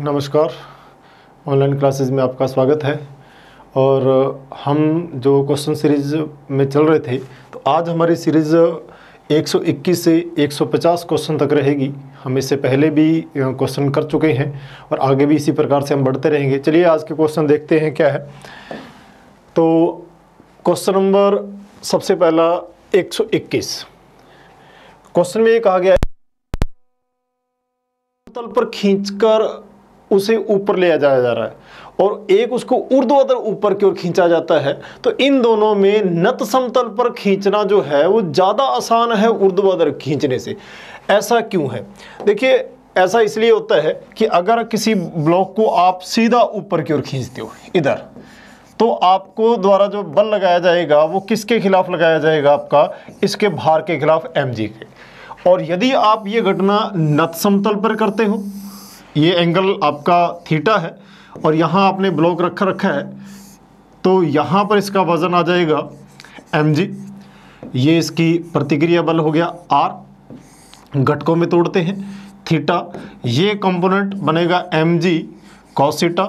नमस्कार। Online classes में आपका स्वागत है। और हम जो क्वेश्चन सीरीज़ में चल रहे थे, तो आज हमारी सीरीज़ 121 से 150 क्वेश्चन तक रहेगी। हम इससे पहले भी क्वेश्चन कर चुके हैं और आगे भी इसी प्रकार से हम बढ़ते रहेंगे। चलिए आज के क्वेश्चन देखते हैं क्या है। तो क्वेश्चन नंबर सबसे पहला 121 क्वेश्चन में ये कहा गया है, तल पर खींचकर उसे ऊपर ले जाया जा रहा है और एक उसको ऊर्ध्वाधर ऊपर की ओर खींचा जाता है। तो इन दोनों में नत समतल पर खींचना जो है वो ज़्यादा आसान है ऊर्ध्वाधर खींचने से। ऐसा क्यों है? देखिए, ऐसा इसलिए होता है कि अगर किसी ब्लॉक को आप सीधा ऊपर की ओर खींचते हो इधर, तो आपको द्वारा जो बल लगाया जाएगा वो किसके खिलाफ लगाया जाएगा? आपका इसके भार के खिलाफ mg के। और यदि आप ये घटना नत समतल पर करते हो, ये एंगल आपका थीटा है और यहाँ आपने ब्लॉक रखा है, तो यहाँ पर इसका वजन आ जाएगा mg। ये इसकी प्रतिक्रिया बल हो गया r। घटकों में तोड़ते हैं थीटा, ये कंपोनेंट बनेगा mg cos थीटा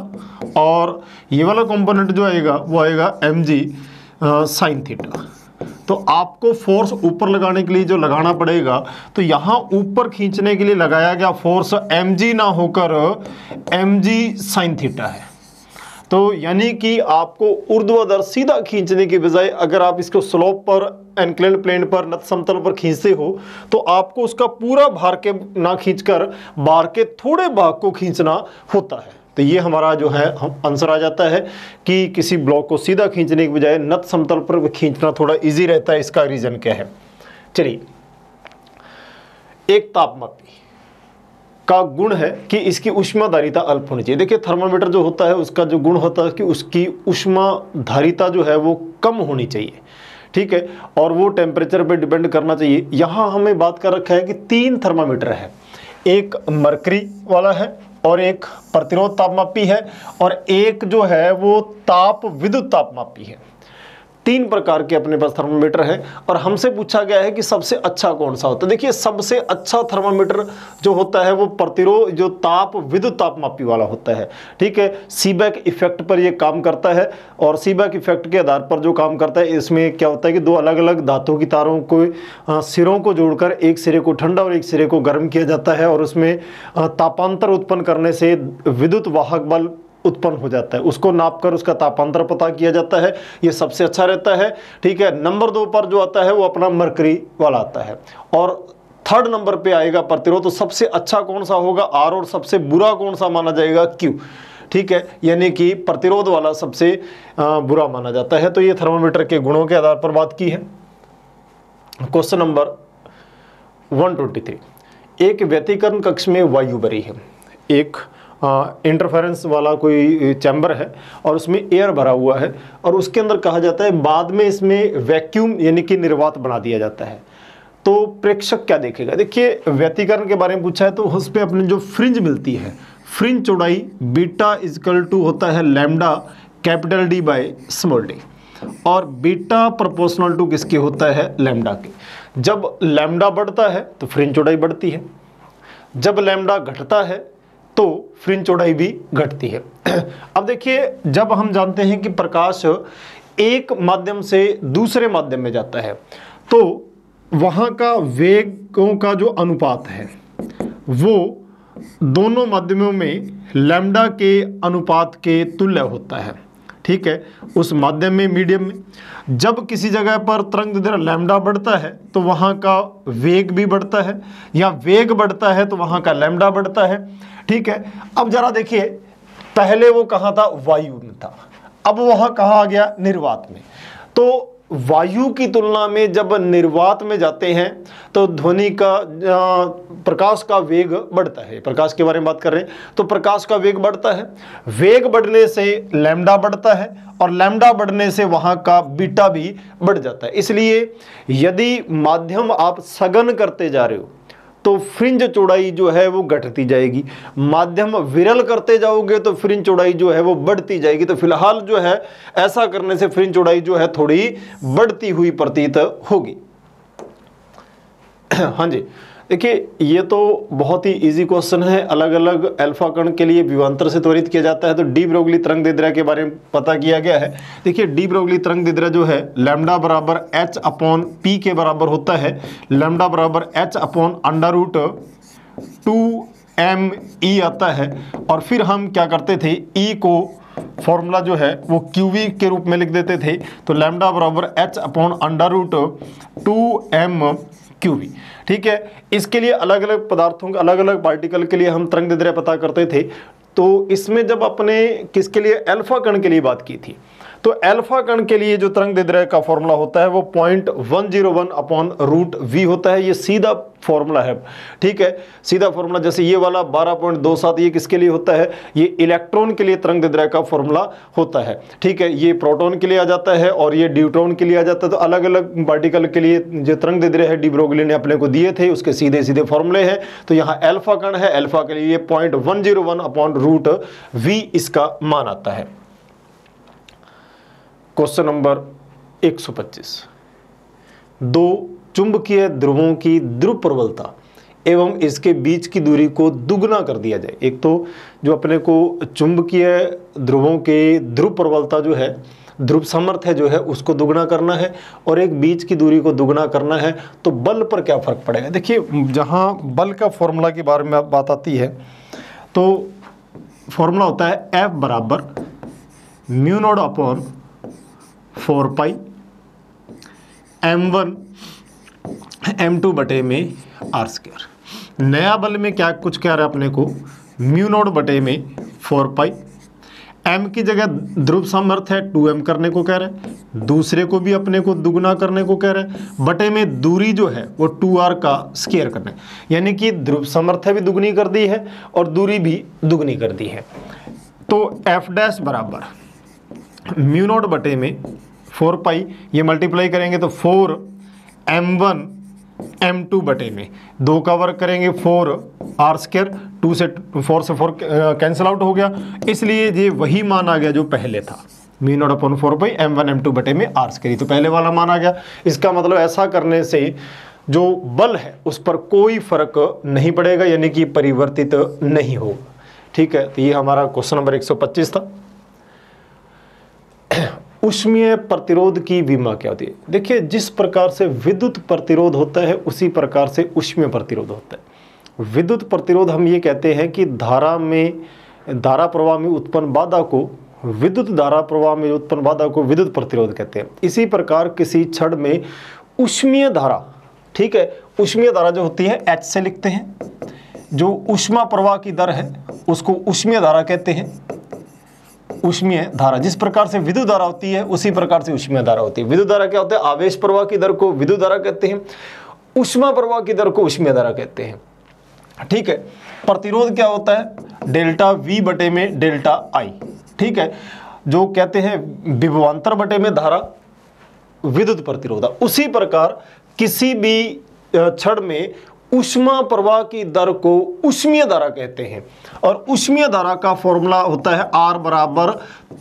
और ये वाला कंपोनेंट जो आएगा वो आएगा mg sin थीटा। तो आपको फोर्स ऊपर लगाने के लिए जो लगाना पड़ेगा, तो यहाँ ऊपर खींचने के लिए लगाया गया फोर्स mg ना होकर mg sin थीटा है। तो यानी कि आपको ऊर्ध्वाधर सीधा खींचने की बजाय अगर आप इसको स्लोप पर इंक्लाइंड प्लेन पर नत समतल पर खींचते हो, तो आपको उसका पूरा भार के ना खींचकर भार के थोड़े भाग को खींचना होता है। तो ये हमारा जो है आंसर आ जाता है कि किसी ब्लॉक को सीधा खींचने के बजाय नत समतल पर खींचना थोड़ा इजी रहता है। इसका रीजन क्या है? चलिए, एक तापमापी का गुण है कि इसकी ऊष्माधारिता अल्प होनी चाहिए। देखिए, थर्मामीटर जो होता है उसका जो गुण होता है कि उसकी ऊष्माधारिता जो है वो कम होनी चाहिए, ठीक है, और वो टेम्परेचर पे डिपेंड करना चाहिए। यहाँ हमें बात कर रखा है कि 3 थर्मामीटर है, एक मरकरी वाला है और एक प्रतिरोध तापमापी है और एक जो है वो ताप विद्युत तापमापी है। 3 प्रकार के अपने पास थर्मामीटर है और हमसे पूछा गया है कि सबसे अच्छा कौन सा होता है। देखिए, सबसे अच्छा थर्मामीटर जो होता है वो प्रतिरोध जो ताप विद्युत तापमापी वाला होता है, ठीक है। सीबेक इफेक्ट पर ये काम करता है और सीबेक इफेक्ट के आधार पर जो काम करता है, इसमें क्या होता है कि 2 अलग अलग धातु की तारों को सिरों को जोड़कर एक सिरे को ठंडा और एक सिरे को गर्म किया जाता है और उसमें तापांतर उत्पन्न करने से विद्युत वाहक बल उत्पन्न हो जाता है। उसको नापकर उसका तापांतर पता किया जाता है। ये सबसे अच्छा रहता है, ठीक है। नंबर 2 पर जो आता है वो अपना मरकरी वाला आता है और 3rd नंबर पे आएगा प्रतिरोध। तो सबसे अच्छा कौन सा होगा? R और सबसे बुरा कौन सा माना जाएगा? Q, ठीक है। यानी कि प्रतिरोध वाला सबसे बुरा माना जाता है। तो ये थर्मामीटर के गुणों के आधार पर बात की है। क्वेश्चन नंबर 123, एक व्यतिकरण कक्ष में वायु भरी है। एक इंटरफेरेंस वाला कोई चैम्बर है और उसमें एयर भरा हुआ है और उसके अंदर कहा जाता है बाद में इसमें वैक्यूम यानी कि निर्वात बना दिया जाता है। तो प्रेक्षक क्या देखेगा? देखिए, व्यतिकरण के बारे में पूछा है तो उस पर अपनी जो फ्रिंज मिलती है, फ्रिंज चौड़ाई बीटा इजकल टू होता है lambda capital D by small D और बीटा प्रोपोर्शनल टू किसके होता है? लैम्डा के। जब लैम्डा बढ़ता है तो फ्रिंज चौड़ाई बढ़ती है, जब लैम्डा घटता है तो फ्रिंज चौड़ाई भी घटती है। अब देखिए, जब हम जानते हैं कि प्रकाश एक माध्यम से दूसरे माध्यम में जाता है तो वहाँ का वेगों का जो अनुपात है वो दोनों माध्यमों में लैम्डा के अनुपात के तुल्य होता है, ठीक है। उस माध्यम में, मीडियम में, जब किसी जगह पर तरंग दैर्ध्य लैम्डा बढ़ता है तो वहाँ का वेग भी बढ़ता है, या वेग बढ़ता है तो वहाँ का लैम्डा बढ़ता है, ठीक है। अब जरा देखिए, पहले वो कहाँ था? वायु में था, अब वहाँ कहाँ आ गया? निर्वात में। तो वायु की तुलना में जब निर्वात में जाते हैं तो ध्वनि का प्रकाश का वेग बढ़ता है। प्रकाश के बारे में बात कर रहे हैं तो प्रकाश का वेग बढ़ता है, वेग बढ़ने से लैम्डा बढ़ता है और लैम्डा बढ़ने से वहाँ का बीटा भी बढ़ जाता है। इसलिए यदि माध्यम आप सघन करते जा रहे हो तो फ्रिंज चौड़ाई जो है वो घटती जाएगी, माध्यम विरल करते जाओगे तो फ्रिंज चौड़ाई जो है वो बढ़ती जाएगी। तो फिलहाल जो है ऐसा करने से फ्रिंज चौड़ाई जो है थोड़ी बढ़ती हुई प्रतीत होगी। हाँ जी, देखिए ये तो बहुत ही इजी क्वेश्चन है। अलग अलग अल्फा कण के लिए विभवांतर से त्वरित किया जाता है। तो डी ब्रोगली तरंग दैर्ध्य के बारे में पता किया गया है। देखिए डी ब्रोगली तरंग दैर्ध्य जो है लैम्डा बराबर एच अपॉन पी के बराबर होता है। लैम्डा बराबर H upon under root 2m आता है। और फिर हम क्या करते थे, ई को फॉर्मूला जो है वो क्यूवी के रूप में लिख देते थे। तो लैम्डा बराबर H upon under root 2m QV. ठीक है, इसके लिए अलग अलग पदार्थों के अलग अलग पार्टिकल के लिए हम तरंग दैर्ध्य पता करते थे। तो इसमें जब अपने किसके लिए, अल्फा कण के लिए बात की थी, तो अल्फा कण के लिए जो तरंग दैर्ध्य का फॉर्मूला होता है वो 0.101 अपॉन रूट वी होता है। ये सीधा फॉर्मूला है। ठीक है, सीधा फॉर्मूला। जैसे ये वाला 12.27 ये किसके लिए होता है, ये इलेक्ट्रॉन के लिए तरंग दैर्ध्य का फॉर्मूला होता है। ठीक है, ये प्रोटॉन के लिए आ जाता है और ये ड्यूट्रॉन के लिए आ जाता है। तो अलग अलग पार्टिकल के लिए जो तरंग दैर्ध्य है डी ब्रोगली ने अपने को दिए थे, उसके सीधे सीधे फॉर्मूले हैं। तो यहाँ अल्फा कण है, अल्फा के लिए 0.101 अपॉन रूट वी इसका मान आता है। क्वेश्चन नंबर 125, दो चुंबकीय ध्रुवों की ध्रुव प्रबलता एवं इसके बीच की दूरी को दुगना कर दिया जाए। एक तो जो अपने को चुंबकीय ध्रुवों के ध्रुव प्रबलता जो है, ध्रुव सामर्थ्य जो है उसको दुगना करना है और एक बीच की दूरी को दुगना करना है। तो बल पर क्या फर्क पड़ेगा। देखिए जहाँ बल का फॉर्मूला के बारे में बात आती है तो फॉर्मूला होता है F बराबर म्यू नॉट अपॉन 4 पाई m1 m2 बटे में आर स्क्वायर। नया बल में क्या कुछ कह रहा है अपने को, म्यू नॉट बटे में 4 पाई, m की जगह ध्रुव सामर्थ्य है 2m करने को कह रहा है, दूसरे को भी अपने को दुगना करने को कह रहा है, बटे में दूरी जो है वो 2r का स्क्वायर करना है। यानी कि ध्रुव सामर्थ्य भी दुगनी कर दी है और दूरी भी दुगनी कर दी है। तो f डैश बराबर म्यू नॉट बटे में 4 पाई, ये मल्टीप्लाई करेंगे तो 4 m1 m2 बटे में 2 का वर्ग करेंगे 4 आर स्क्वायर, 2 से 4 से 4 कैंसिल आउट हो गया, इसलिए ये वही मान आ गया जो पहले था, म्यू नॉट अपॉन 4 पाई m1 m2 बटे में आर स्क्वायर। तो पहले वाला मान आ गया। इसका मतलब ऐसा करने से जो बल है उस पर कोई फर्क नहीं पड़ेगा, यानी कि परिवर्तित नहीं होगा। ठीक है, तो ये हमारा क्वेश्चन नंबर 125 था। ऊष्मीय प्रतिरोध की विमा क्या होती है। देखिए जिस प्रकार से विद्युत प्रतिरोध होता है उसी प्रकार से ऊष्मीय प्रतिरोध होता है। विद्युत प्रतिरोध हम ये कहते हैं कि धारा प्रवाह में उत्पन्न बाधा को, विद्युत धारा प्रवाह में उत्पन्न बाधा को विद्युत प्रतिरोध कहते हैं। इसी प्रकार किसी छड़ में ऊष्मीय धारा, ठीक है, ऊष्मीय धारा जो होती है H से लिखते हैं, जो ऊष्मा प्रवाह की दर है उसको ऊष्मीय धारा कहते हैं। ऊष्मीय धारा, जिस प्रकार से विद्युत धारा होती है उसी प्रकार से ऊष्मीय धारा होती है। विद्युत धारा क्या होता है, आवेश प्रवाह की दर को विद्युत धारा कहते हैं, ऊष्मा प्रवाह की दर को ऊष्मीय धारा कहते हैं। ठीक है, प्रतिरोध क्या होता है, डेल्टा V बटे में डेल्टा I। ठीक है, जो कहते हैं विभवांतर बटे में धारा, विद्युत प्रतिरोध। उसी प्रकार किसी भी छड़ में ऊष्मा प्रवाह की दर को ऊष्मीय धारा कहते हैं और ऊष्मीय धारा का फॉर्मूला होता है R बराबर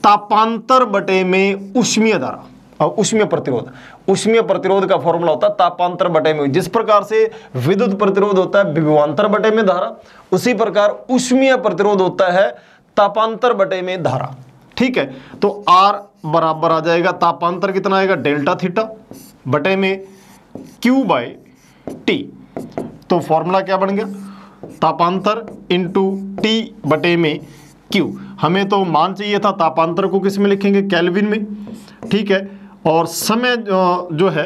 तापांतर बटे में ऊष्मीय धारा और ऊष्मीय प्रतिरोध। ऊष्मीय प्रतिरोध का फॉर्मूला होता है तापांतर बटे में। जिस प्रकार से विद्युत प्रतिरोध होता है विभवांतर बटे में धारा, उसी प्रकार ऊष्मीय प्रतिरोध होता है तापांतर बटे में धारा। ठीक है, तो R बराबर आ जाएगा, तापांतर कितना आएगा, डेल्टा थीटा बटे में Q बाई T। तो फॉर्मूला क्या बन गया, तापांतर इंटू T बटे में Q। हमें तो मान चाहिए था, तापांतर को किस में लिखेंगे, केल्विन में। ठीक है, और समय जो है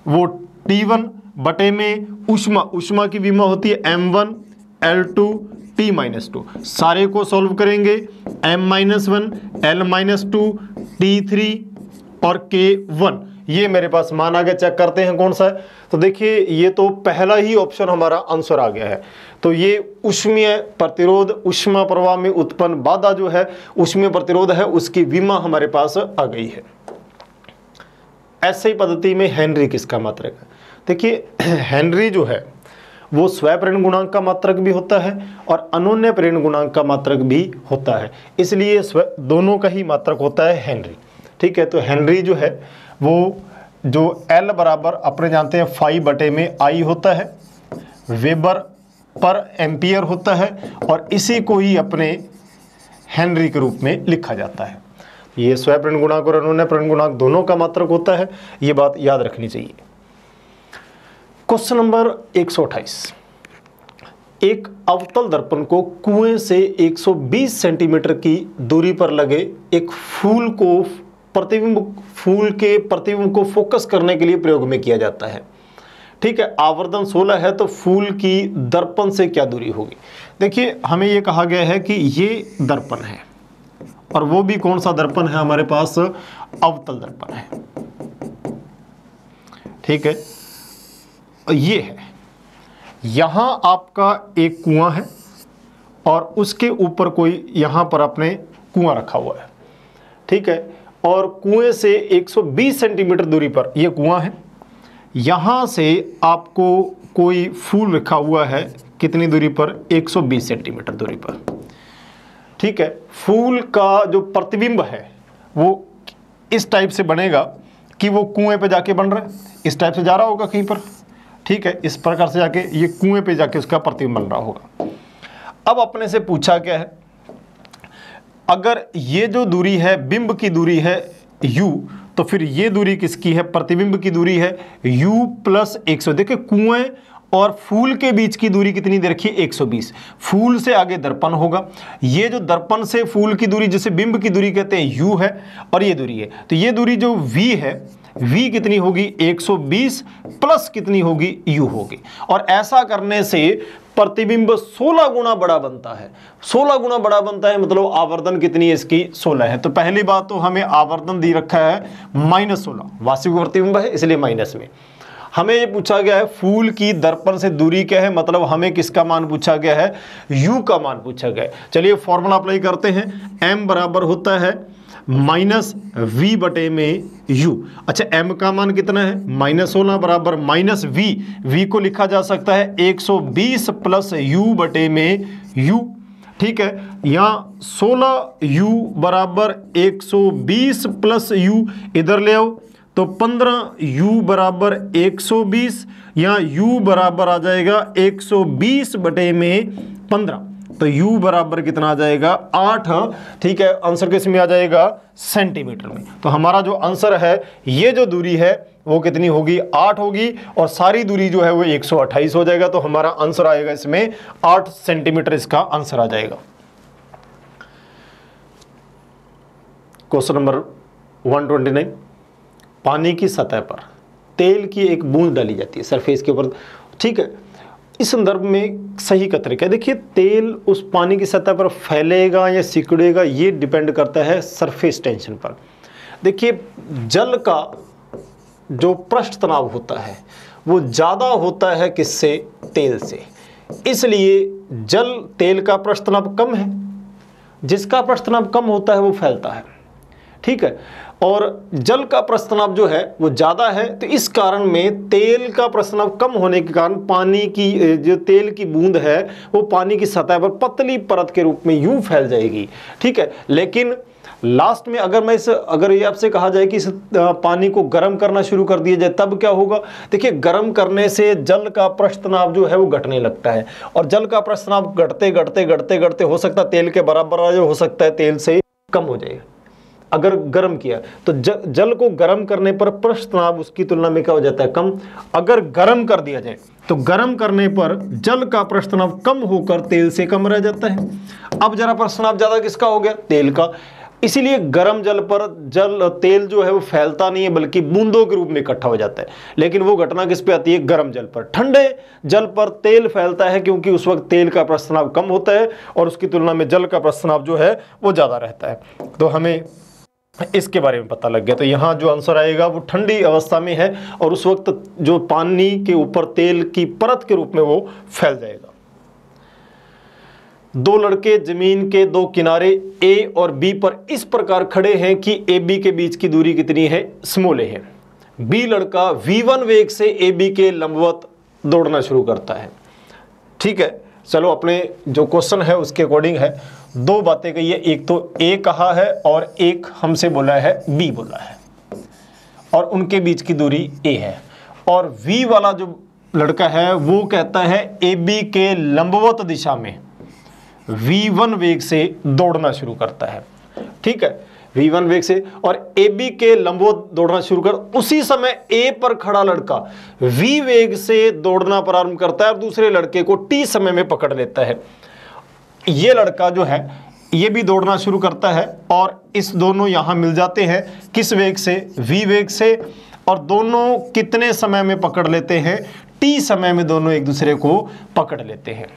वो T1 बटे में ऊष्मा, ऊष्मा की विमा होती है M1 L2 T-2। सारे को सॉल्व करेंगे, M-1 L-2 T3 और K1। ये मेरे पास मान आ गया। चेक करते हैं कौन सा है। तो देखिए ये तो पहला ही ऑप्शन हमारा आंसर आ गया है। तो ये ऊष्मीय प्रतिरोध, ऊष्मा प्रवाह में उत्पन्न बाधा जो है ऊष्मीय प्रतिरोध है, उसकी विमा हमारे पास आ गई है। ऐसे ही पद्धति में हेनरी किसका मात्रक है। देखिए हेनरी जो है वो स्वप्रेरण गुणांक का मात्रक भी होता है और अनोन्य प्रेरण गुणांक का मात्रक भी होता है, इसलिए दोनों का ही मात्रक होता है हेनरी। ठीक है, तो हेनरी जो है वो जो L बराबर अपने जानते हैं 5 बटे में I होता है। वेबर पर एम्पियर होता है और इसी को ही अपने हेनरी के रूप में लिखा जाता है। ये स्वयं गुणांक और अनुनय गुणांक दोनों का मात्रक होता है, ये बात याद रखनी चाहिए। क्वेश्चन नंबर 128, एक अवतल दर्पण को कुएं से 120 सेंटीमीटर की दूरी पर लगे एक फूल के प्रतिबिंब को फोकस करने के लिए प्रयोग में किया जाता है। ठीक है, आवर्धन 16 है तो फूल की दर्पण से क्या दूरी होगी। देखिए हमें ये कहा गया है कि ये दर्पण है और वो भी कौन सा दर्पण है, हमारे पास अवतल दर्पण है। ठीक है, ये है, यहां आपका एक कुआं है और उसके ऊपर कोई यहां पर आपने कुआं रखा हुआ है। ठीक है, और कुएं से 120 सेंटीमीटर दूरी पर यह कुआं है, यहां से आपको कोई फूल रखा हुआ है, कितनी दूरी पर, 120 सेंटीमीटर दूरी पर। ठीक है, फूल का जो प्रतिबिंब है वो इस टाइप से बनेगा कि वो कुएं पे जाके बन रहा है, इस टाइप से जा रहा होगा कहीं पर। ठीक है, इस प्रकार से जाके ये कुएं पे जाके उसका प्रतिबिंब बन रहा होगा। अब अपने से पूछा क्या है, अगर ये जो दूरी है बिंब की दूरी है u, तो फिर ये दूरी किसकी है, प्रतिबिंब की दूरी है u प्लस 100। देखिए कुएं और फूल के बीच की दूरी कितनी दे रखी है, 120। फूल से आगे दर्पण होगा, ये जो दर्पण से फूल की दूरी जिसे बिंब की दूरी कहते हैं u है, और ये दूरी है, तो ये दूरी जो v है, v कितनी होगी, 120 प्लस कितनी होगी, u होगी। और ऐसा करने से प्रतिबिंब 16 गुना बड़ा बनता है। 16 गुना बड़ा बनता है मतलब आवर्धन कितनी है इसकी, 16 है। तो पहली बात तो हमें आवर्धन दे रखा है -16, वास्तविक प्रतिबिंब है इसलिए माइनस में। हमें ये पूछा गया है फूल की दर्पण से दूरी क्या है, मतलब हमें किसका मान पूछा गया है, u का मान पूछा गया है। चलिए फॉर्मूला अप्लाई करते हैं, m बराबर होता है -v बटे में u। अच्छा m का मान कितना है, -16 बराबर -v को लिखा जा सकता है 120 प्लस u बटे में u। ठीक है, यहाँ 16u बराबर 120 प्लस u, इधर ले आओ तो 15u बराबर 120, यहाँ u बराबर आ जाएगा 120 बटे में 15, तो u बराबर कितना आ जाएगा, 8। ठीक है, आंसर किस में आ जाएगा, सेंटीमीटर में। तो हमारा जो आंसर है, ये जो दूरी है वो कितनी होगी, 8 होगी, और सारी दूरी जो है वो 128 हो जाएगा। तो हमारा आंसर आएगा इसमें 8 सेंटीमीटर, इसका आंसर आ जाएगा। क्वेश्चन नंबर 129, पानी की सतह पर तेल की एक बूंद डाली जाती है सरफेस के ऊपर। ठीक है, इस संदर्भ में सही का तरीका है। देखिए तेल उस पानी की सतह पर फैलेगा या सिकुड़ेगा, ये डिपेंड करता है सरफेस टेंशन पर। देखिए जल का जो पृष्ठ तनाव होता है वो ज़्यादा होता है किससे, तेल से, इसलिए जल तेल का पृष्ठ तनाव कम है, जिसका पृष्ठ तनाव कम होता है वो फैलता है। ठीक है, और जल का पृष्ठ तनाव जो है वो ज़्यादा है, तो इस कारण में तेल का पृष्ठ तनाव कम होने के कारण पानी की जो तेल की बूंद है वो पानी की सतह पर पतली परत के रूप में यूं फैल जाएगी। ठीक है, लेकिन लास्ट में अगर ये आपसे कहा जाए कि इस पानी को गर्म करना शुरू कर दिया जाए तब क्या होगा। देखिए गर्म करने से जल का पृष्ठ तनाव जो है वो घटने लगता है, और जल का पृष्ठ तनाव घटते घटते घटते घटते हो सकता है तेल के बराबर आ जाए, हो सकता है तेल से कम हो जाए अगर गर्म किया। तो जल को गर्म करने पर पृष्ठ तनाव उसकी तुलना में क्या हो जाता है, कम। अगर गर्म कर दिया जाए तो गर्म करने पर जल का पृष्ठ तनाव कम होकर तेल से कम रह जाता है। अब जरा पृष्ठ तनाव ज्यादा किसका हो गया, तेल का। इसीलिए गर्म जल पर तेल जो है वो फैलता नहीं है बल्कि बूंदों के रूप में इकट्ठा हो जाता है। लेकिन वो घटना किस पे आती है, गर्म जल पर। ठंडे जल पर तेल फैलता है क्योंकि उस वक्त तेल का पृष्ठ तनाव कम होता है और उसकी तुलना में जल का पृष्ठ तनाव जो है वो ज्यादा रहता है। तो हमें इसके बारे में पता लग गया। तो यहाँ जो आंसर आएगा वो ठंडी अवस्था में है और उस वक्त जो पानी के ऊपर तेल की परत के रूप में वो फैल जाएगा। दो लड़के जमीन के दो किनारे ए और बी पर इस प्रकार खड़े हैं कि ए बी के बीच की दूरी कितनी है, स्मॉल ए है। बी लड़का v1 वेग से ए बी के लंबवत दौड़ना शुरू करता है। ठीक है, चलो अपने जो क्वेश्चन है उसके अकॉर्डिंग है। दो बातें कही है, एक तो ए कहा है और एक हमसे बोला है बी बोला है, और उनके बीच की दूरी ए है। और v वाला जो लड़का है वो कहता है ए बी के लंबवत दिशा में v1 वेग से दौड़ना शुरू करता है, ठीक है, v1 वेग से, और ए बी के लंबवत दौड़ना शुरू कर, उसी समय ए पर खड़ा लड़का v वेग से दौड़ना प्रारंभ करता है और दूसरे लड़के को t समय में पकड़ लेता है। ये लड़का जो है ये भी दौड़ना शुरू करता है और इस दोनों यहां मिल जाते हैं, किस वेग से, v वेग से, और दोनों कितने समय में पकड़ लेते हैं, t समय में दोनों एक दूसरे को पकड़ लेते हैं,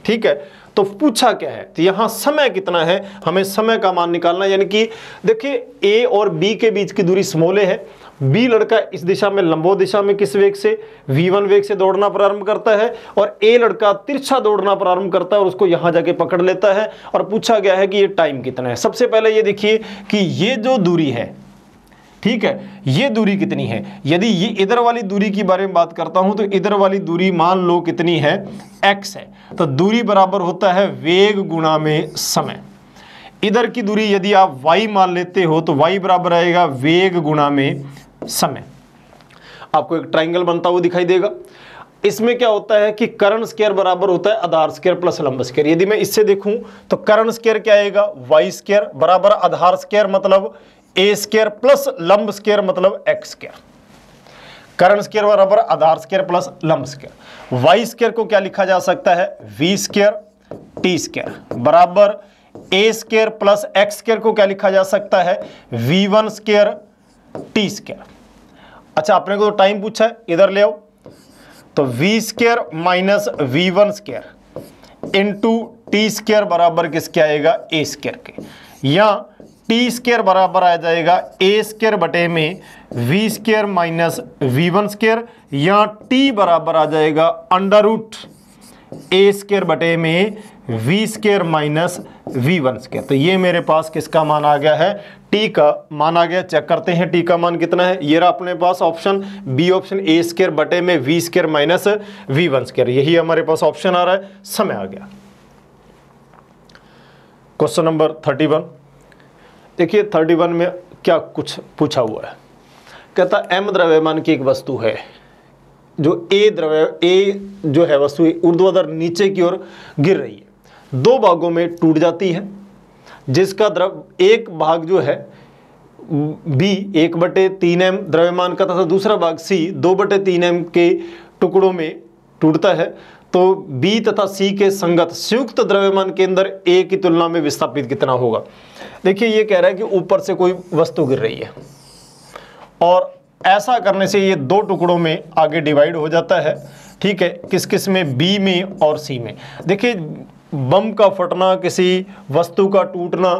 ठीक है। तो पूछा क्या है, तो यहां समय कितना है, हमें समय का मान निकालना, यानी कि देखिए a और b के बीच की दूरी स्मॉल a है, b लड़का इस दिशा में लंबवत दिशा में किस वेग से, v1 वेग से दौड़ना प्रारंभ करता है, और a लड़का तिरछा दौड़ना प्रारंभ करता है और उसको यहां जाके पकड़ लेता है। और पूछा गया है कि ये टाइम कितना है। सबसे पहले ये देखिए कि ये जो दूरी है, ठीक है, ये दूरी कितनी है। यदि ये इधर वाली दूरी की बारे में बात करता हूं तो इधर वाली दूरी मान लो कितनी है, x है, तो दूरी बराबर होता है वेग गुणा में समय। इधर की दूरी यदि आप y मान लेते हो तो y बराबर आएगा वेग गुणा में समय। आपको एक ट्राइंगल बनता हुआ दिखाई देगा। इसमें क्या होता है कि कर्ण स्क्वायर बराबर होता है आधार स्क्वायर प्लस लंब स्क्वायर। यदि मैं इससे देखूं तो कर्ण स्क्वायर क्या आएगा, y स्क्वायर बराबर आधार स्क्वायर मतलब a स्क्वायर प्लस लंब स्क्वायर मतलब x स्क्वायर। कर्ण स्क्वायर बराबर आधार स्क्वायर प्लस लंब स्क्वायर। y स्क्वायर को क्या लिखा जा सकता है, v स्क्वायर t स्क्वायर बराबर a square plus x square को क्या लिखा जा सकता है, v1 स्क्वायर t स्क्वायर। अच्छा, आपने को तो टाइम पूछा है, इधर ले आओ, तो v square minus v1 square into T square बराबर किसके आएगा, a स्क्वायर के, या टी स्क्वायर बराबर आ जाएगा a स्क्वायर बटे में v square minus v1 square, या t बराबर आ जाएगा अंडर रूट a स्क्वायर बटे में v square minus v1 square. तो ये मेरे पास किसका मान आ गया है, t का मान आ गया। चेक करते हैं t का मान कितना है। ये रहा अपने पास option B, option a square बटे में v square minus v1 square, यही हमारे पास ऑप्शन आ रहा है। समय आ गया। क्वेश्चन नंबर 31 देखिए, 31 में क्या कुछ पूछा हुआ है। कहता m द्रव्यमान की एक वस्तु है, जो a जो है वस्तु ऊर्ध्वाधर नीचे की ओर गिर रही है, दो भागों में टूट जाती है, जिसका एक भाग जो है b 1/3m द्रव्यमान का तथा दूसरा भाग c 2/3m के टुकड़ों में टूटता है। तो b तथा c के संगत संयुक्त द्रव्यमान के अंदर a की तुलना में विस्थापित कितना होगा। देखिए, ये कह रहा है कि ऊपर से कोई वस्तु गिर रही है और ऐसा करने से ये दो टुकड़ों में आगे डिवाइड हो जाता है, ठीक है, किस किस में, b में और c में। देखिए, बम का फटना, किसी वस्तु का टूटना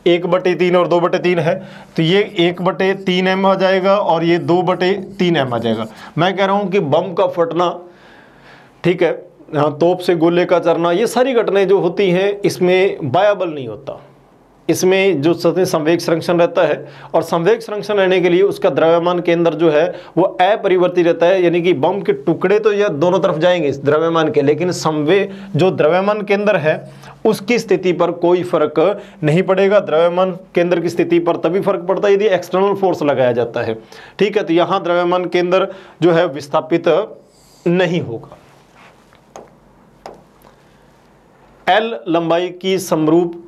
1/3 और 2/3 है, तो ये 1/3m आ जाएगा और ये 2/3m आ जाएगा। मैं कह रहा हूँ कि बम का फटना, ठीक है, तोप से गोले का चलना, ये सारी घटनाएं जो होती हैं इसमें वायबल नहीं होता, इसमें जो संवेग संरक्षण रहता है, और संवेग संरक्षण रहने के लिए उसका द्रव्यमान केंद्र जो है वो अपरिवर्तित रहता है, यानी कि बम के टुकड़े तो यह दोनों तरफ जाएंगे इस द्रव्यमान के, लेकिन संवेग जो द्रव्यमान केंद्र है उसकी स्थिति पर कोई फर्क नहीं पड़ेगा। द्रव्यमान केंद्र की स्थिति पर तभी फर्क पड़ता है यदि एक्सटर्नल फोर्स लगाया जाता है, ठीक है। तो यहाँ द्रव्यमान केंद्र जो है विस्थापित नहीं होगा। L लंबाई की समरूप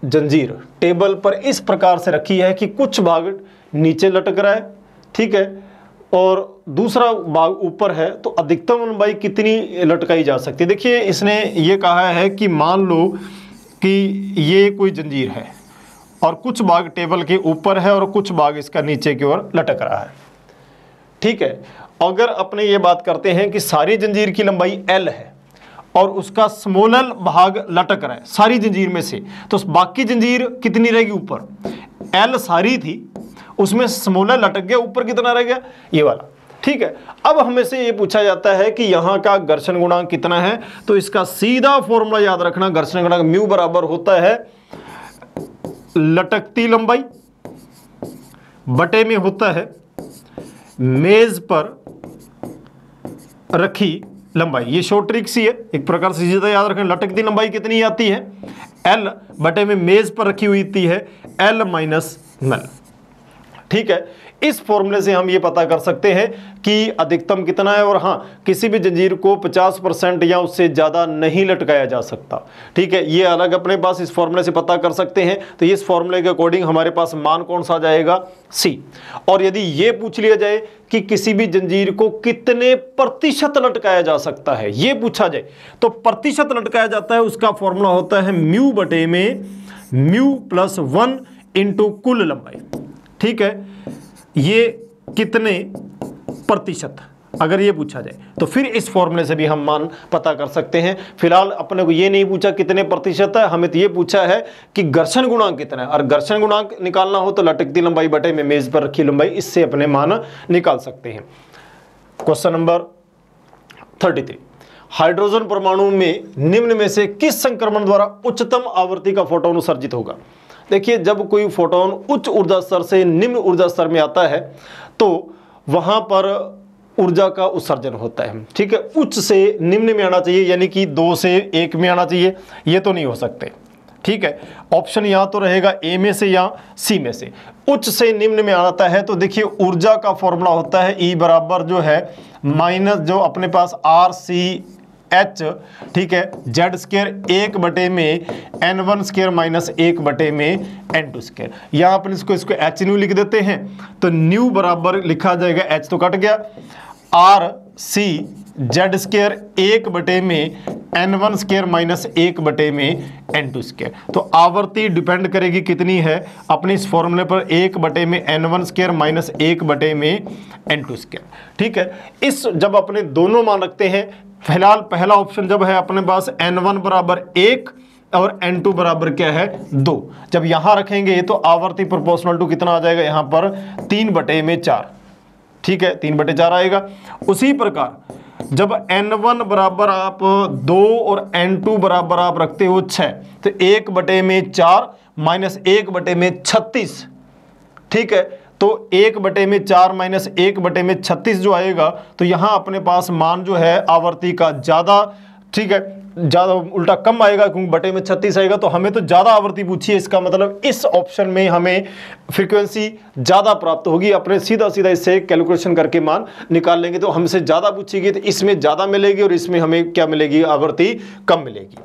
जंजीर टेबल पर इस प्रकार से रखी है कि कुछ भाग नीचे लटक रहा है, ठीक है, और दूसरा भाग ऊपर है, तो अधिकतम लंबाई कितनी लटकाई जा सकती है। देखिए, इसने ये कहा है कि मान लो कि ये कोई जंजीर है और कुछ भाग टेबल के ऊपर है और कुछ भाग इसका नीचे की ओर लटक रहा है, ठीक है। अगर अपने ये बात करते हैं कि सारी जंजीर की लंबाई L है और उसका स्मॉलर भाग लटक रहा है सारी जंजीर में से, तो बाकी जंजीर कितनी रहेगी, ऊपर L सारी थी, उसमें स्मॉलर लटक गया, ऊपर कितना रह गया, ये वाला, ठीक है। अब हमें से ये पूछा जाता है कि यहाँ का घर्षण गुणांक कितना है, तो इसका सीधा फॉर्मूला याद रखना, घर्षण गुणांक म्यू बराबर होता है लटकती लंबाई बटे में होता है मेज पर रखी लंबाई। ये शॉर्ट ट्रिक सी है, एक प्रकार से सीधा याद रखें। लटकती लंबाई कितनी आती है, L बटे में मेज पर रखी हुई थी है L माइनस नल, ठीक है। इस फॉर्मूले से हम ये पता कर सकते हैं कि अधिकतम कितना है, और हाँ, किसी भी जंजीर को 50% या उससे ज़्यादा नहीं लटकाया जा सकता। ठीक है, ये अलग अपने पास इस फॉर्मूले से पता कर सकते हैं। तो इस फॉर्मूले के अकॉर्डिंग हमारे पास मान कौन सा आ जाएगा, सी। और यदि ये पूछ लिया जाए कि किसी भी जंजीर को कितने प्रतिशत लटकाया जा सकता है, ये पूछा जाए, तो प्रतिशत लटकाया जाता है उसका फॉर्मूला होता है म्यू बटे में म्यू प्लस 1 इंटू कुल लंबाई। ठीक है, ये कितने प्रतिशत अगर ये पूछा जाए तो फिर इस फॉर्मूले से भी हम मान पता कर सकते हैं। फिलहाल अपने को ये नहीं पूछा कितने प्रतिशत है, हमें तो ये पूछा है कि घर्षण गुणांक कितना है, और घर्षण गुणांक निकालना हो तो लटकती लंबाई बटे में मेज पर रखी लंबाई, इससे अपने मान निकाल सकते हैं। क्वेश्चन नंबर 33, हाइड्रोजन परमाणु में निम्न में से किस संक्रमण द्वारा उच्चतम आवृत्ति का फोटोन उत्सर्जित होगा। देखिए, जब कोई फोटोन उच्च ऊर्जा स्तर से निम्न ऊर्जा स्तर में आता है तो वहां पर ऊर्जा का उत्सर्जन होता है। ठीक है, उच्च से निम्न में आना चाहिए, यानी कि 2 से 1 में आना चाहिए, ये तो नहीं हो सकते। ठीक है, ऑप्शन या तो रहेगा ए में से या सी में से। उच्च से निम्न में आता है तो देखिए ऊर्जा का फॉर्मूला होता है ई बराबर जो है माइनस जो अपने पास आर सी एच, ठीक है, जेड स्क्वायर 1 बटे में n1 स्क्वायर माइनस 1 बटे में n2 स्क्वायर। यहाँ अपन इसको एच न्यू लिख देते हैं, तो न्यू बराबर लिखा जाएगा, एच तो कट गया, आर सी जेड स्क्वायर 1 बटे में n1 स्क्वायर माइनस 1 बटे में n2 स्क्वायर। तो आवृत्ति डिपेंड करेगी कितनी है अपने इस फॉर्मूले पर, 1 बटे में n1 स्क्वायर माइनस 1 बटे में n2 स्क्वायर। ठीक है, इस जब अपने दोनों मान रखते हैं, फिलहाल पहला ऑप्शन जब है अपने पास n1 बराबर 1 और n2 बराबर क्या है 2, जब यहां रखेंगे तो आवर्ती प्रोपोर्शनल टू कितना आ जाएगा यहाँ पर 3 बटे में 4। ठीक है, 3 बटे 4 आएगा। उसी प्रकार जब n1 बराबर आप 2 और n2 बराबर आप रखते हो 6, तो 1 बटे में 4 माइनस 1 बटे में 36। ठीक है, तो 1 बटे में 4 माइनस 1 बटे में 36 जो आएगा, तो यहां अपने पास मान जो है आवर्ती का ज्यादा, ठीक है, ज्यादा उल्टा कम आएगा क्योंकि बटे में 36 आएगा, तो हमें तो ज्यादा आवर्ती पूछी है, इसका मतलब इस ऑप्शन में हमें फ्रीक्वेंसी ज्यादा प्राप्त होगी। अपने सीधा सीधा इससे कैलकुलेशन करके मान निकाल लेंगे, तो हमसे ज्यादा पूछेगी तो इसमें ज्यादा मिलेगी और इसमें हमें क्या मिलेगी, आवर्ती कम मिलेगी।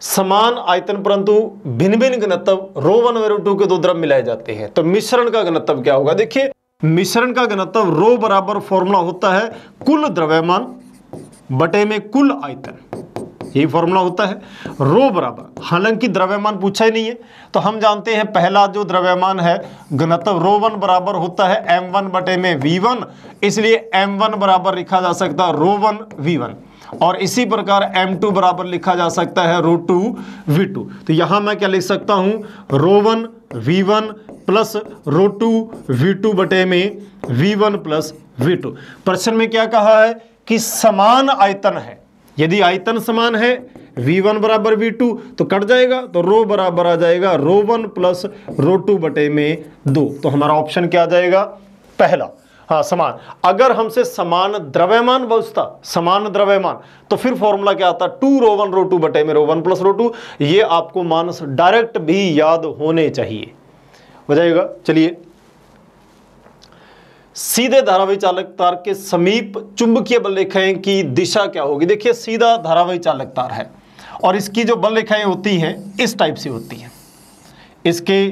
समान आयतन परंतु भिन्न भिन्न घनत्व ρ1 और ρ2 के 2 द्रव मिलाए जाते हैं, तो मिश्रण का घनत्व क्या होगा। देखिए, मिश्रण का घनत्व ρ बराबर फॉर्मूला होता है कुल द्रव्यमान बटे में कुल आयतन, यही फॉर्मूला होता है ρ बराबर। हालांकि द्रव्यमान पूछा ही नहीं है, तो हम जानते हैं पहला जो द्रव्यमान है घनत्व ρ1 बराबर होता है m1 बटे में v1, इसलिए m1 बराबर लिखा जा सकता है ρ1 v1, और इसी प्रकार m2 बराबर लिखा जा सकता है ρ2 v2। तो यहां मैं क्या लिख सकता हूं, ρ1 v1 प्लस ρ2 v2 बटे में v1 प्लस v2। प्रश्न में क्या कहा है कि समान आयतन है, यदि आयतन समान है v1 बराबर v2 तो कट जाएगा, तो ρ बराबर आ जाएगा ρ1 प्लस ρ2 बटे में 2। तो हमारा ऑप्शन क्या आ जाएगा, पहला, हाँ समान। अगर हमसे समान द्रव्यमान पूछता, समान द्रव्यमान, तो फिर फॉर्मूला क्या आता, 2ρ1 ρ2 बटे में ρ1 प्लस ρ2। ये आपको मान डायरेक्ट भी याद होने चाहिए, हो जाएगा। चलिए, सीधे धारावाही चालक तार के समीप चुंबकीय बल रेखाएं की दिशा क्या होगी। देखिए, सीधा धारावाही चालक तार है और इसकी जो बल रेखाएं होती हैं इस टाइप से होती हैं, इसके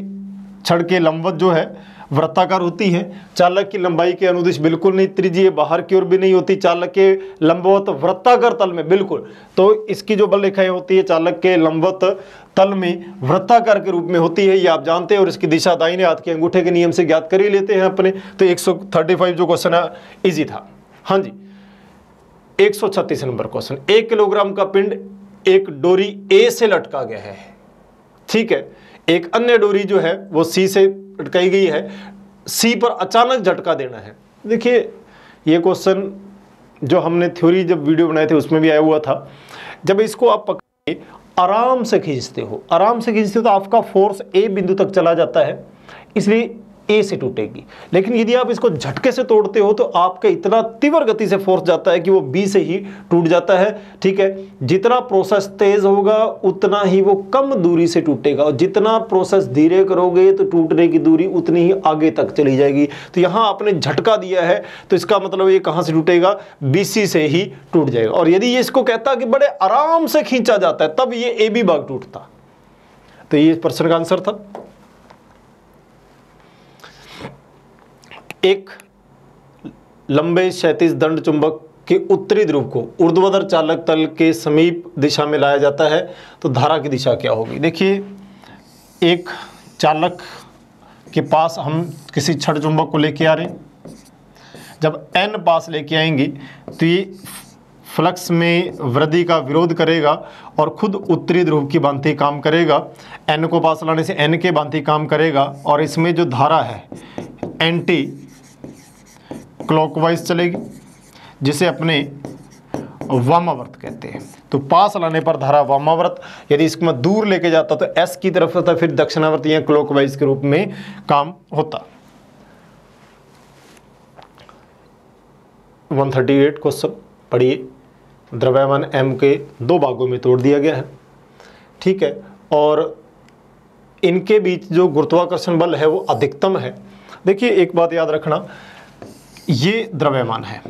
छड़ के लंबवत जो है वृत्ताकार होती है। चालक की लंबाई के अनुदिश बिल्कुल नहीं त्रिज्यीय, बाहर की ओर भी नहीं होती, चालक के लंबवत वृत्ताकार तल में बिल्कुल। तो इसकी जो बल रेखाएं होती है चालक के लंबवत तल में वृत्ताकार के रूप में होती है, ये आप जानते हैं। और इसकी दिशा दाहिने हाथ के अंगूठे के नियम से ज्ञात कर ही लेते हैं अपने। तो 135 जो क्वेश्चन है इजी था। हाँ जी, 136 नंबर क्वेश्चन, 1 किलोग्राम का पिंड एक डोरी ए से लटका गया है, ठीक है। एक अन्य डोरी जो है वो सी से लटकाई गई है, सी पर अचानक झटका देना है। देखिए, ये क्वेश्चन जो हमने थ्योरी जब वीडियो बनाए थे उसमें भी आया हुआ था। जब इसको आप पकड़ के आराम से खींचते हो, आराम से खींचते हो तो आपका फोर्स ए बिंदु तक चला जाता है, इसलिए ए से टूटेगी। लेकिन यदि आप इसको झटके से तोड़ते हो तो आपका इतना तीव्र गति से फोर्स जाता है कि वो बी से ही टूट जाता है। ठीक है, जितना प्रोसेस तेज होगा उतना ही वो कम दूरी से टूटेगा, और जितना प्रोसेस धीरे करोगे तो टूटने की दूरी उतनी ही आगे तक चली जाएगी। तो यहाँ आपने झटका दिया है तो इसका मतलब ये कहाँ से टूटेगा, बीसी से ही टूट जाएगा। और यदि ये इसको कहता कि बड़े आराम से खींचा जाता है तब ये ए बी भाग टूटता। तो ये प्रश्न का आंसर था। एक लंबे क्षैतिज दंड चुंबक के उत्तरी ध्रुव को ऊर्ध्वाधर चालक तल के समीप दिशा में लाया जाता है तो धारा की दिशा क्या होगी। देखिए, एक चालक के पास हम किसी छड़ चुंबक को लेके आ रहे हैं, जब n पास लेके आएंगे तो ये फ्लक्स में वृद्धि का विरोध करेगा और खुद उत्तरी ध्रुव की भांति काम करेगा। n को पास लाने से n के भांति काम करेगा, और इसमें जो धारा है एंटी क्लॉकवाइज चलेगी, जिसे अपने वामावर्त कहते हैं। तो पास लाने पर धारा वामावर्त, यदि इसको मैं दूर लेके जाता तो एस की तरफ होता, फिर दक्षिणावर्त या क्लॉकवाइज के रूप में काम होता। 138 क्वेश्चन पढ़िए। द्रव्यमान m के दो भागों में तोड़ दिया गया है। ठीक है, और इनके बीच जो गुरुत्वाकर्षण बल है वो अधिकतम है। देखिए, एक बात याद रखना, ये द्रव्यमान है,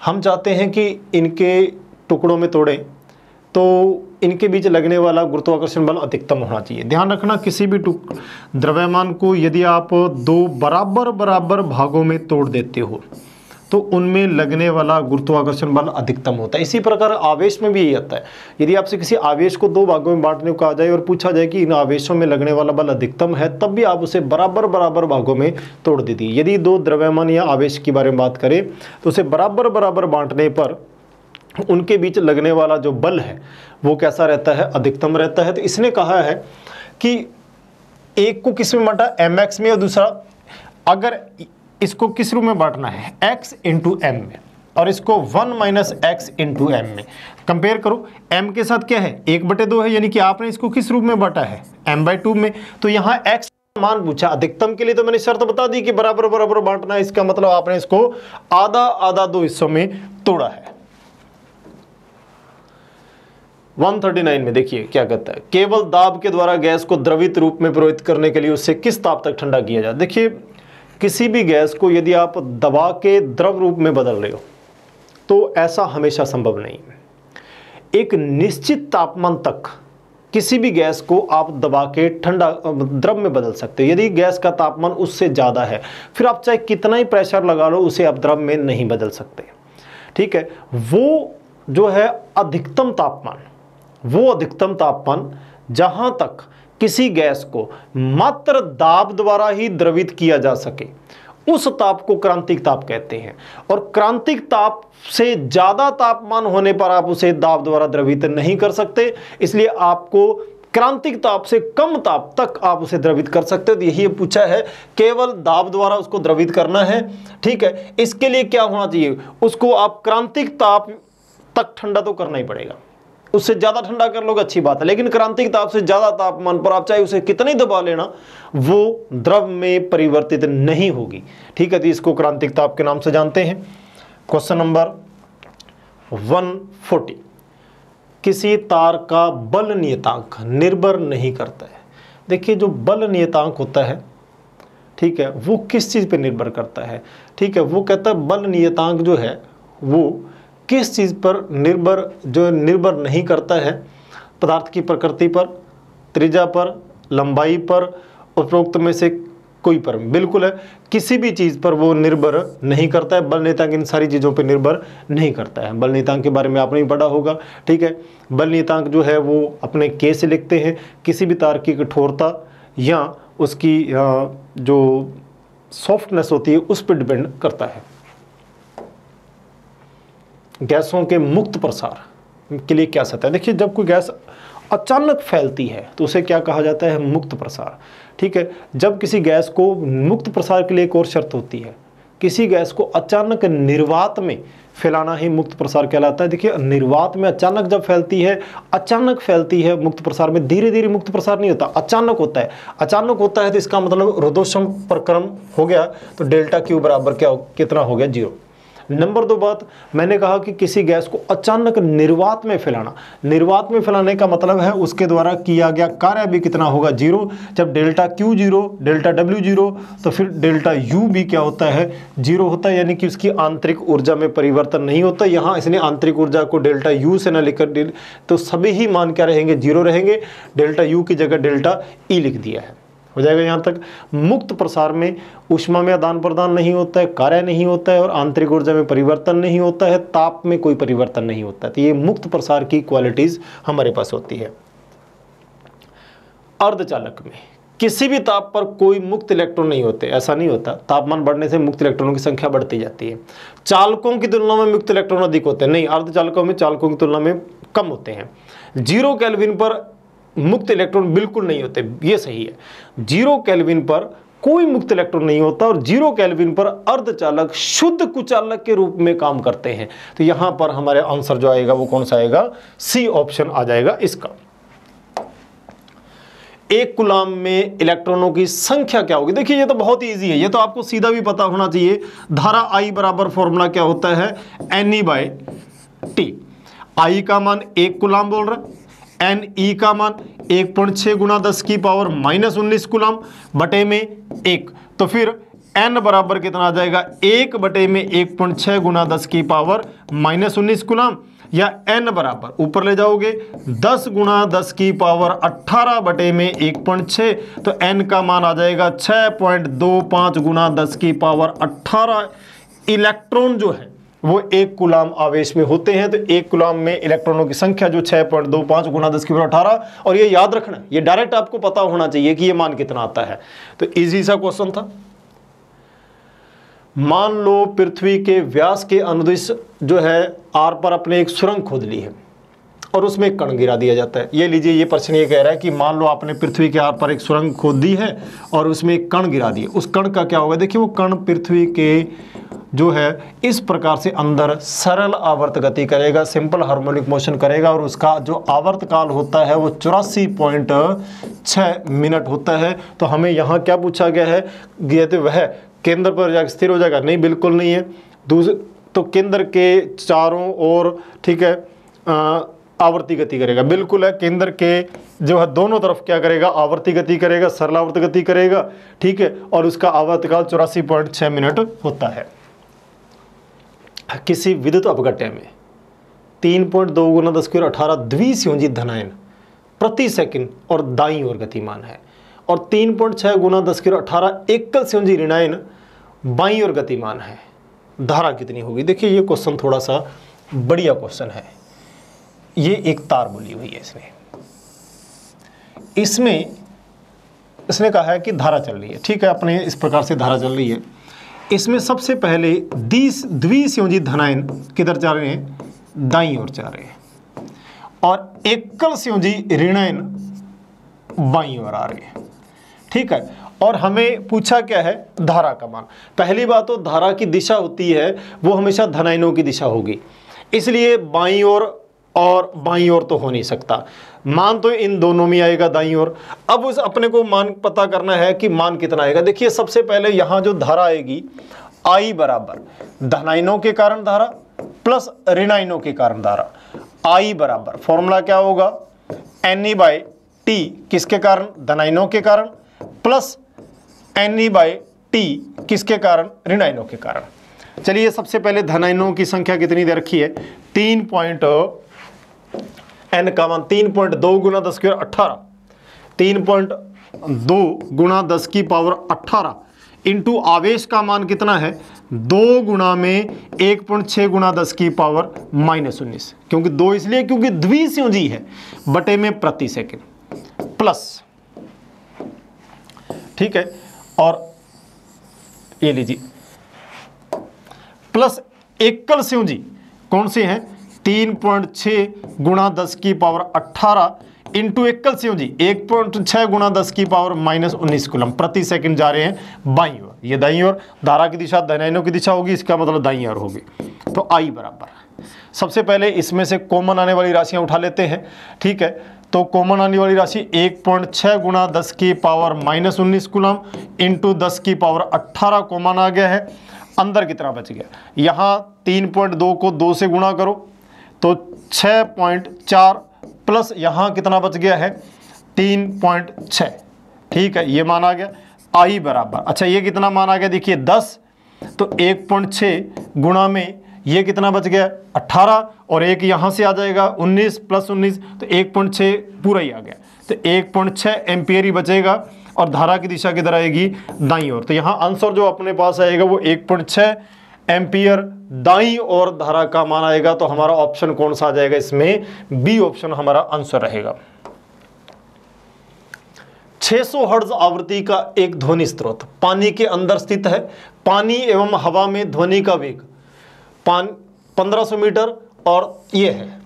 हम चाहते हैं कि इनके टुकड़ों में तोड़ें तो इनके बीच लगने वाला गुरुत्वाकर्षण बल अधिकतम होना चाहिए। ध्यान रखना, किसी भी द्रव्यमान को यदि आप दो बराबर बराबर भागों में तोड़ देते हो तो उनमें लगने वाला गुरुत्वाकर्षण बल अधिकतम होता है। इसी प्रकार आवेश में भी यही आता है। यदि आपसे किसी आवेश को दो भागों में बांटने को कहा जाए और पूछा जाए कि इन आवेशों में लगने वाला बल अधिकतम है, तब भी आप उसे बराबर बराबर भागों में तोड़ दीजिए। यदि दो द्रव्यमान या आवेश के बारे में बात करें तो उसे बराबर बराबर बांटने पर उनके बीच लगने वाला जो बल है वो कैसा रहता है, अधिकतम रहता है। तो इसने कहा है कि एक को किस में बांटा, mx में, और दूसरा अगर इसको किस रूप में बांटना है, x इंटू एम में, और इसको 1 माइनस एक्स इंटू एम में। कंपेयर करो, m के साथ क्या है, 1/2 है, यानी कि आपने इसको किस रूप में बांटा है, m/2 में। तो यहाँ x मान पूछा, अधिकतम के लिए तो मैंने शर्त बता दी कि बराबर बराबर बांटना है। इसका मतलब आपने इसको आधा आधा दो हिस्सों में तोड़ा है। 139 में देखिए क्या कहता है, केवल दाब के द्वारा गैस को द्रवित रूप में प्रवहित करने के लिए उसे किस ताप तक ठंडा किया जाए। देखिए, किसी भी गैस को यदि आप दबा के द्रव रूप में बदल रहे हो तो ऐसा हमेशा संभव नहीं है। एक निश्चित तापमान तक किसी भी गैस को आप दबा के ठंडा द्रव में बदल सकते हो। यदि गैस का तापमान उससे ज़्यादा है, फिर आप चाहे कितना ही प्रेशर लगा लो, उसे आप द्रव में नहीं बदल सकते। ठीक है, वो जो है अधिकतम तापमान, वो अधिकतम तापमान जहाँ तक किसी गैस को मात्र दाब द्वारा ही द्रवित किया जा सके, उस ताप को क्रांतिक ताप कहते हैं। और क्रांतिक ताप से ज़्यादा तापमान होने पर आप उसे दाब द्वारा द्रवित नहीं कर सकते, इसलिए आपको क्रांतिक ताप से कम ताप तक आप उसे द्रवित कर सकते हो। तो यही पूछा है, केवल दाब द्वारा उसको द्रवित करना है। ठीक है, इसके लिए क्या होना चाहिए, उसको आप क्रांतिक ताप तक ठंडा तो करना ही पड़ेगा। उससे ज़्यादा ठंडा कर लोगे अच्छी बात है, लेकिन क्रांतिक ताप से ज़्यादा तापमान पर आप चाहे उसे कितनी दबा लेना, वो द्रव में परिवर्तित नहीं होगी। ठीक है, तो इसको क्रांतिक ताप के नाम से जानते हैं। क्वेश्चन नंबर 140, किसी तार का बल नियतांक निर्भर नहीं करता है। देखिए, जो बल नियतांक होता है, ठीक है, वो किस चीज़ पर निर्भर करता है। ठीक है, वो कहता है बल नियतांक जो है वो किस चीज़ पर निर्भर नहीं करता है, पदार्थ की प्रकृति पर, त्रिज्या पर, लंबाई पर, उपरोक्त में से कोई पर। बिल्कुल है, किसी भी चीज़ पर वो निर्भर नहीं करता है। बल नियतांक इन सारी चीज़ों पर निर्भर नहीं करता है। बल नियतांक के बारे में आपने भी पढ़ा होगा। ठीक है, बल नियतांक जो है वो अपने के से लिखते हैं, किसी भी तार की कठोरता या उसकी जो सॉफ्टनेस होती है उस पर डिपेंड करता है। गैसों के मुक्त प्रसार के लिए क्या सत्य है। देखिए, जब कोई गैस अचानक फैलती है तो उसे क्या कहा जाता है, मुक्त प्रसार। ठीक है, जब किसी गैस को मुक्त प्रसार के लिए एक और शर्त होती है, किसी गैस को अचानक निर्वात में फैलाना ही मुक्त प्रसार कहलाता है। देखिए निर्वात में अचानक जब अचानक फैलती है मुक्त प्रसार में, धीरे धीरे मुक्त प्रसार नहीं होता, अचानक होता है। अचानक होता है तो इसका मतलब रुद्धोष्म प्रक्रम हो गया, तो डेल्टा क्यू बराबर कितना हो गया, 0। नंबर 2 बात, मैंने कहा कि किसी गैस को अचानक निर्वात में फैलाना, निर्वात में फैलाने का मतलब है उसके द्वारा किया गया कार्य भी कितना होगा, 0। जब डेल्टा क्यू 0, डेल्टा डब्ल्यू 0, तो फिर डेल्टा यू भी क्या होता है, 0 होता है, यानी कि उसकी आंतरिक ऊर्जा में परिवर्तन नहीं होता। यहाँ इसने आंतरिक ऊर्जा को डेल्टा यू से न लिखकर, तो सभी ही मान क्या रहेंगे, 0 रहेंगे। डेल्टा यू की जगह डेल्टा ई लिख दिया है, हो जाएगा यहाँ तक। मुक्त प्रसार में ऊष्मा में आदान प्रदान नहीं होता है, कार्य नहीं होता है और आंतरिक ऊर्जा में परिवर्तन नहीं होता है, ताप में कोई परिवर्तन नहीं होता है। तो ये मुक्त प्रसार की क्वालिटीज हमारे पास होती है। अर्धचालक में किसी भी ताप पर कोई मुक्त इलेक्ट्रॉन नहीं होते, ऐसा नहीं होता। तापमान बढ़ने से मुक्त इलेक्ट्रॉनों की संख्या बढ़ती जाती है। चालकों की तुलना में मुक्त इलेक्ट्रॉन अधिक होते हैं, नहीं, अर्धचालकों में चालकों की तुलना में कम होते हैं। 0 केल्विन पर मुक्त इलेक्ट्रॉन बिल्कुल नहीं होते, ये सही है। 0 केल्विन पर कोई मुक्त इलेक्ट्रॉन नहीं होता और 0 केल्विन पर अर्धचालक शुद्ध कुचालक के रूप में काम करते हैं। तो यहां पर हमारे आंसर जो आएगा वो कौन सा आएगा, सी ऑप्शन आ जाएगा इसका। 1 कूलाम में इलेक्ट्रॉनों की संख्या क्या होगी, देखिए ये तो बहुत ही इजी है, ये तो आपको सीधा भी पता होना चाहिए। धारा I बराबर फॉर्मूला क्या होता है, Ne/T। I का मान 1 कूलाम बोल रहा है, Ne का मान 1.6 गुना 10 की पावर -19 कूलाम बटे में 1, तो फिर N बराबर कितना आ जाएगा, 1 बटे में 1.6 गुना 10 की पावर -19 कूलाम, या N बराबर ऊपर ले जाओगे 10 गुना 10 की पावर 18 बटे में 1.6, तो N का मान आ जाएगा 6.25 गुना 10 की पावर 18 इलेक्ट्रॉन जो है वो 1 कूलाम आवेश में होते हैं। तो 1 कूलाम में इलेक्ट्रॉनों की संख्या जो 6.25 गुना 10 की पावर 18, और ये याद रखना, ये डायरेक्ट आपको पता होना चाहिए कि ये मान कितना आता है। तो इजी सा क्वेश्चन था। मान लो पृथ्वी के व्यास के अनुदिश जो है आर पर अपने एक सुरंग खोद ली है और उसमें एक कण गिरा दिया जाता है। ये लीजिए, ये प्रश्न ये कह रहा है कि मान लो आपने पृथ्वी के आर पर एक सुरंग खोद दी है और उसमें एक कण गिरा दिया, उस कण का क्या होगा। देखिए वो कण पृथ्वी के जो है इस प्रकार से अंदर सरल आवर्त गति करेगा, सिंपल हार्मोनिक मोशन करेगा, और उसका जो आवर्त काल होता है वो 84.6 मिनट होता है। तो हमें यहाँ क्या पूछा गया है, तो वह केंद्र पर जाकर स्थिर हो जाएगा, नहीं, बिल्कुल नहीं है। तो केंद्र के चारों ओर, ठीक है, आवर्ती गति करेगा, बिल्कुल है। केंद्र के जो है दोनों तरफ क्या करेगा, आवर्ती गति करेगा, सरल आवर्त गति करेगा, ठीक है, और उसका आवर्तकाल 84.6 मिनट होता है। किसी विद्युत अपघट्य में 3.2 गुना 10 की पावर 18 द्विसंयोजित धनायन प्रति सेकंड और दाईं ओर गतिमान है, और 3.6 गुना 10 की पावर 18 एकल संयोजित ऋणायन बाईं ओर गतिमान है। धारा कितनी होगी। देखिए ये क्वेश्चन थोड़ा सा बढ़िया क्वेश्चन है। ये एक तार बोली हुई है इसमें इसने कहा है कि धारा चल रही है, ठीक है, अपने इस प्रकार से धारा चल रही है। इसमें सबसे पहले द्विसंयोजित धनायन किधर जा रहे हैं, दाईं ओर जा रहे हैं, और एकल संयोजित ऋणायन बाईं ओर आ रहे हैं, ठीक है। और हमें पूछा क्या है, धारा का मान। पहली बात तो धारा की दिशा होती है वो हमेशा धनायनों की दिशा होगी, इसलिए बाईं ओर और बाईं ओर तो हो नहीं सकता, मान तो इन दोनों में आएगा, दाईं ओर। अब उस अपने को मान पता करना है कि मान कितना आएगा। देखिए सबसे पहले यहाँ जो धारा आएगी, I बराबर धनायनों के कारण धारा प्लस ऋणायनों के कारण धारा। I बराबर फॉर्मूला क्या होगा, Ne/T किसके कारण, धनायनों के कारण, प्लस Ne/T किसके कारण, ऋणायनों के कारण। चलिए सबसे पहले धनायनों की संख्या कितनी दे रखी है, N का मान 3.2 गुना 10 की पावर 18, 3.2 गुना 10 की पावर 18 इंटू आवेश का मान कितना है, 2 गुना में 1.6 गुना 10 की पावर -19, क्योंकि 2 इसलिए क्योंकि द्विसंयोजी है, बटे में प्रति सेकंड, प्लस, ठीक है, और ये लीजिए प्लस एकल संयोजी कौन से हैं, 3.6 गुना 10 की पावर 18 इंटू एकल संयोजी 1.6 गुना 10 की पावर -19 कूलम प्रति सेकंड जा रहे हैं बाईं ओर। ये दाईं ओर, धारा की दिशा धनायनों की दिशा होगी, इसका मतलब दाईं ओर होगी। तो I बराबर, सबसे पहले इसमें से कॉमन आने वाली राशियां उठा लेते हैं, ठीक है। तो कॉमन आने वाली राशि 1.6 गुणा 10 की पावर -19 कूलम इंटू 10 की पावर 18 कॉमन आ गया है। अंदर कितना बच गया, यहाँ 3.2 को 2 से गुणा करो तो 6.4 प्लस यहाँ कितना बच गया है 3.6, ठीक है, ये मान आ गया। I बराबर, अच्छा ये कितना मान आ गया, देखिए 10, तो 1.6 गुणा में ये कितना बच गया 18, और एक यहाँ से आ जाएगा 19 प्लस 19, तो 1.6 पूरा ही आ गया। तो 1.6 एम्पियर ही बचेगा और धारा की दिशा किधर आएगी, दाईं ओर। तो यहाँ आंसर जो अपने पास आएगा वो 1.6 एम्पियर दाईं ओर धारा का मान आएगा। तो हमारा ऑप्शन कौन सा आ जाएगा इसमें, बी ऑप्शन हमारा आंसर रहेगा। 600 हर्ट्ज आवृत्ति का एक ध्वनि स्रोत पानी के अंदर स्थित है। पानी एवं हवा में ध्वनि का वेग 1500 मीटर और ये है,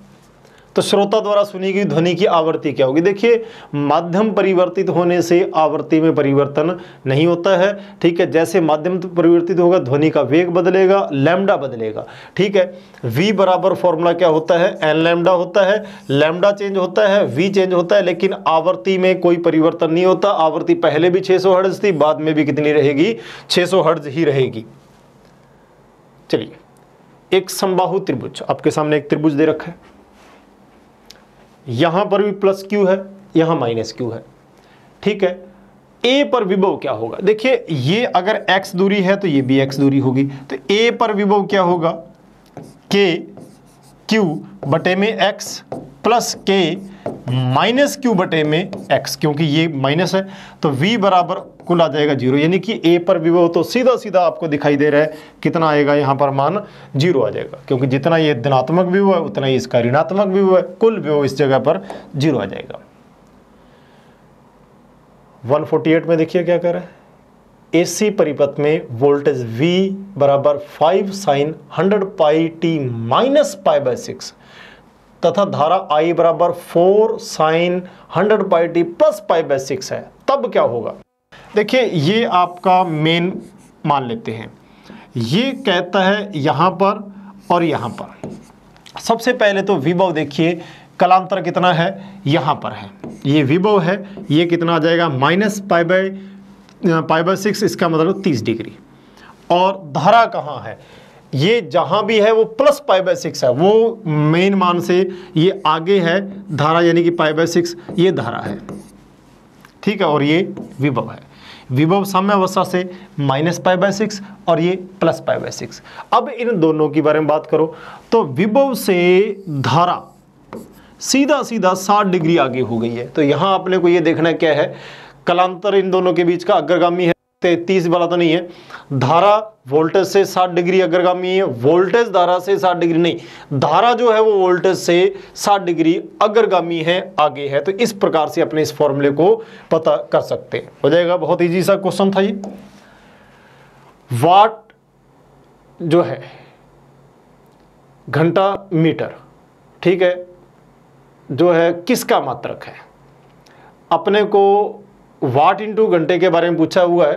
तो श्रोता द्वारा सुनी गई ध्वनि की आवृत्ति क्या होगी। देखिए माध्यम परिवर्तित होने से आवृत्ति में परिवर्तन नहीं होता है, ठीक है। जैसे माध्यम परिवर्तित होगा ध्वनि का वेग बदलेगा, लैम्डा बदलेगा, ठीक है। V बराबर फॉर्मूला क्या होता है, एन लैम्डा होता है। लैम्डा चेंज होता है, V चेंज होता है, लेकिन आवृत्ति में कोई परिवर्तन नहीं होता। आवृत्ति पहले भी 600 हर्ट्ज थी, बाद में भी कितनी रहेगी, 600 हर्ट्ज ही रहेगी। चलिए, एक समबाहु त्रिभुज, आपके सामने एक त्रिभुज दे रखा है, यहां पर भी प्लस क्यू है, यहां माइनस क्यू है, ठीक है। ए पर विभव क्या होगा, देखिए ये अगर x दूरी है तो ये भी x दूरी होगी, तो ए पर विभव क्या होगा, k q बटे में x plus k minus q बटे में x, क्योंकि ये माइनस है तो v बराबर कुल आ जाएगा 0, यानी कि a पर विभव तो सीधा सीधा आपको दिखाई दे रहा है कितना आएगा, यहाँ पर मान 0 आ जाएगा, क्योंकि जितना ये धनात्मक विभव है उतना ही इसका ऋणात्मक विभव है, कुल विभव इस जगह पर 0 आ जाएगा। 148 में देखिए क्या कर रहा है, AC परिपथ में वोल्टेज V बराबर 5 sin 100 पाई t माइनस π/6 तथा धारा I बराबर 4 sin 100 पाई t प्लस π/6 है, तब क्या होगा। देखिए ये आपका मेन मान लेते हैं, ये कहता है यहाँ पर और यहाँ पर। सबसे पहले तो विभव देखिए कलांतर कितना है, यहाँ पर है, ये विभव है, ये कितना आ जाएगा माइनस π/6, इसका मतलब 30 डिग्री। और धारा कहाँ है, ये जहाँ भी है वो प्लस π/6 है, वो मेन मान से ये आगे है धारा, यानी कि π/6 ये धारा है, ठीक है, और ये विभव है। विभव साम्य अवस्था से माइनस π/6 और ये प्लस π/6। अब इन दोनों के बारे में बात करो तो विभव से धारा सीधा सीधा 60 डिग्री आगे हो गई है। तो यहाँ अपने को ये देखना क्या है, कलांतर इन दोनों के बीच का अग्रगामी है, 30 वाला तो नहीं है। धारा वोल्टेज से 60 डिग्री अग्रगामी है, वोल्टेज धारा से 60 डिग्री नहीं, धारा जो है वो वोल्टेज से 60 डिग्री अग्रगामी है, आगे है। तो इस प्रकार से अपने इस फॉर्मूले को पता कर सकते हैं, हो जाएगा। बहुत इजी सा क्वेश्चन था ये। वाट जो है घंटा मीटर, ठीक है, जो है किसका मात्रक है। अपने को वाट इंटू घंटे के बारे में पूछा हुआ है,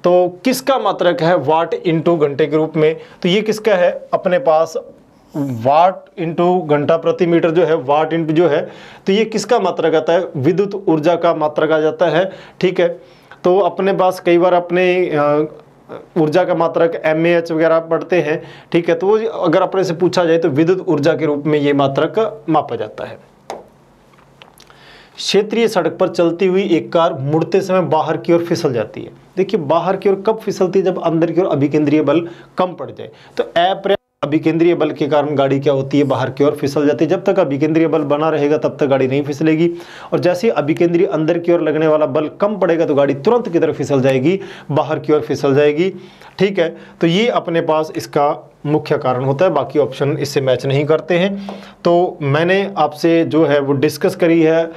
तो किसका मात्रक है वाट इंटू घंटे के रूप में, तो ये किसका है अपने पास, वाट इंटू घंटा प्रति मीटर जो है, वाट इंटू जो है, तो ये किसका मात्रक आता है, विद्युत ऊर्जा का मात्रक आ जाता है, ठीक है। तो अपने पास कई बार अपने ऊर्जा का मात्रक mAh वगैरह पढ़ते हैं, ठीक है, तो वो अगर अपने से पूछा जाए तो विद्युत ऊर्जा के रूप में ये मात्रक मापा जाता है। क्षेत्रीय सड़क पर चलती हुई एक कार मुड़ते समय बाहर की ओर फिसल जाती है। देखिए बाहर की ओर कब फिसलती है, जब अंदर की ओर अभिकेंद्रीय बल कम पड़ जाए। तो अपर्याप्त अभिकेंद्रीय बल के कारण गाड़ी क्या होती है, बाहर की ओर फिसल जाती है। जब तक अभिकेंद्रीय बल बना रहेगा तब तक गाड़ी नहीं फिसलेगी, और जैसे अभिकेंद्रीय अंदर की ओर लगने वाला बल कम पड़ेगा तो गाड़ी तुरंत की तरफ फिसल जाएगी, बाहर की ओर फिसल जाएगी, ठीक है। तो ये अपने पास इसका मुख्य कारण होता है, बाकी ऑप्शन इससे मैच नहीं करते हैं। तो मैंने आपसे जो है वो डिस्कस करी है,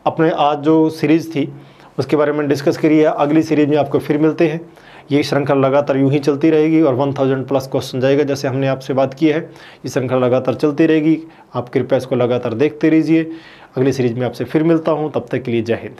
अपने आज जो सीरीज़ थी उसके बारे में डिस्कस करी है। अगली सीरीज़ में आपको फिर मिलते हैं। ये श्रृंखला लगातार यूं ही चलती रहेगी और 1000 प्लस क्वेश्चन जाएगा, जैसे हमने आपसे बात की है। ये श्रृंखला लगातार चलती रहेगी, आप कृपया इसको लगातार देखते रहिए। अगली सीरीज़ में आपसे फिर मिलता हूँ, तब तक के लिए जय हिंद।